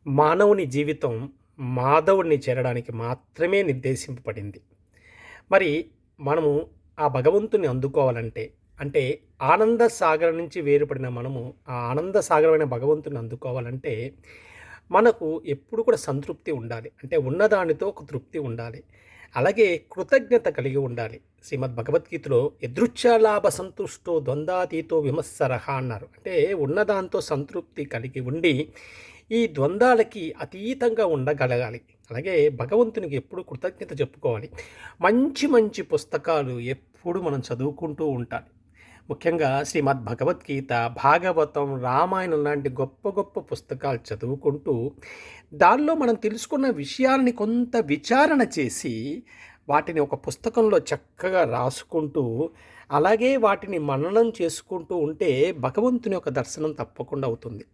మానవుని జీవితం మాధవుడిని చేరడానికి మాత్రమే నిర్దేశింపబడింది. మరి మనము ఆ భగవంతుని అందుకోవాలంటే, అంటే ఆనంద సాగరం నుంచి వేరుపడిన మనము, ఆ ఆనంద సాగరమైన భగవంతుని అందుకోవాలంటే, మనకు ఎప్పుడు కూడా సంతృప్తి ఉండాలి. అంటే ఉన్నదానితో ఒక తృప్తి ఉండాలి. అలాగే కృతజ్ఞత కలిగి ఉండాలి. శ్రీమద్ భగవద్గీతలో "యదృచ్ఛాలాభ సంతుష్టో ద్వంద్వాతీతో విమత్సరః" అన్నారు. అంటే ఉన్నదాంతో సంతృప్తి కలిగి ఉండి, ఈ ద్వంద్వాలకి అతీతంగా ఉండగలగాలి. అలాగే భగవంతునికి ఎప్పుడు కృతజ్ఞత చెప్పుకోవాలి. మంచి మంచి పుస్తకాలు ఎప్పుడు మనం చదువుకుంటూ ఉండాలి. ముఖ్యంగా శ్రీమద్ భగవద్గీత, భాగవతం, రామాయణం లాంటి గొప్ప గొప్ప పుస్తకాలు చదువుకుంటూ, దానిలో మనం తెలుసుకున్న విషయాలని కొంత విచారణ చేసి, వాటిని ఒక పుస్తకంలో చక్కగా రాసుకుంటూ, అలాగే వాటిని మననం చేసుకుంటూ ఉంటే భగవంతుని యొక్క దర్శనం తప్పకుండా అవుతుంది.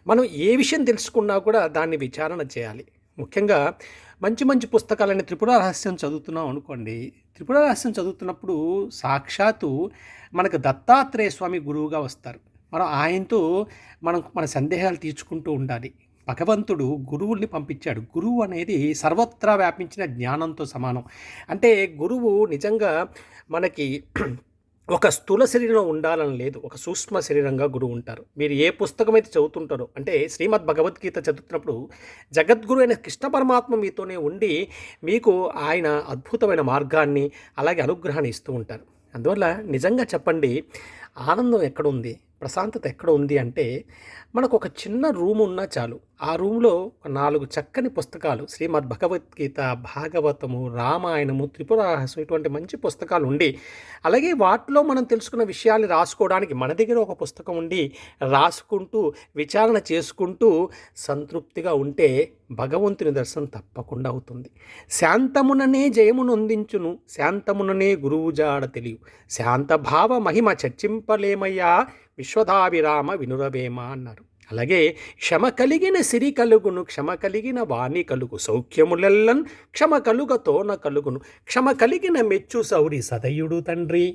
మనం ఏ విషయం తెలుసుకున్నా కూడా దాన్ని విచారణ చేయాలి. ముఖ్యంగా మంచి మంచి పుస్తకాలని త్రిపుర రహస్యం చదువుతున్నాం అనుకోండి. త్రిపుర రహస్యం చదువుతున్నప్పుడు సాక్షాత్తు మనకు దత్తాత్రేయ స్వామి గురువుగా వస్తారు. మనం ఆయనతో మన సందేహాలు తీర్చుకుంటూ ఉండాలి. భగవంతుడు గురువుల్ని పంపించాడు. గురువు అనేది సర్వత్రా వ్యాపించిన జ్ఞానంతో సమానం. అంటే గురువు నిజంగా మనకి ఒక స్థూల శరీరం ఉండాలని లేదు. ఒక సూక్ష్మ శరీరంగా గురువు ఉంటారు. మీరు ఏ పుస్తకం అయితే చదువుతుంటారో, అంటే శ్రీమద్ భగవద్గీత చదువుతున్నప్పుడు జగద్గురు అయిన కృష్ణ పరమాత్మ మీతోనే ఉండి మీకు ఆయన అద్భుతమైన మార్గాన్ని అలాగే అనుగ్రహాన్ని ఇస్తూ ఉంటారు. అందువల్ల నిజంగా చెప్పండి, ఆనందం ఎక్కడుంది, ప్రశాంతత ఎక్కడ ఉంది అంటే మనకు ఒక చిన్న రూమ్ ఉన్నా చాలు. ఆ రూమ్లో ఒక 4 చక్కని పుస్తకాలు శ్రీమద్ భగవద్గీత, భాగవతము, రామాయణము, త్రిపుర రహస్యం ఇటువంటి మంచి పుస్తకాలు ఉండి, అలాగే వాటిలో మనం తెలుసుకున్న విషయాల్ని రాసుకోవడానికి మన దగ్గర ఒక పుస్తకం ఉండి రాసుకుంటూ విచారణ చేసుకుంటూ సంతృప్తిగా ఉంటే భగవంతుని దర్శనం తప్పకుండా అవుతుంది. శాంతముననే జయమునొందించును, శాంతముననే గురువు జాడ తెలియు, శాంతభావ మహిమ చర్చింపలేమయ్యా, విశ్వదాభిరామ వినురవేమ అన్నారు. అలాగే క్షమ కలిగిన సిరి కలుగును, క్షమ కలిగిన వాణి కలుగు, సౌఖ్యములెల్లన్ క్షమ కలుగతోన కలుగును, క్షమ కలిగిన మెచ్చు సౌరి సదయుడు తండ్రి.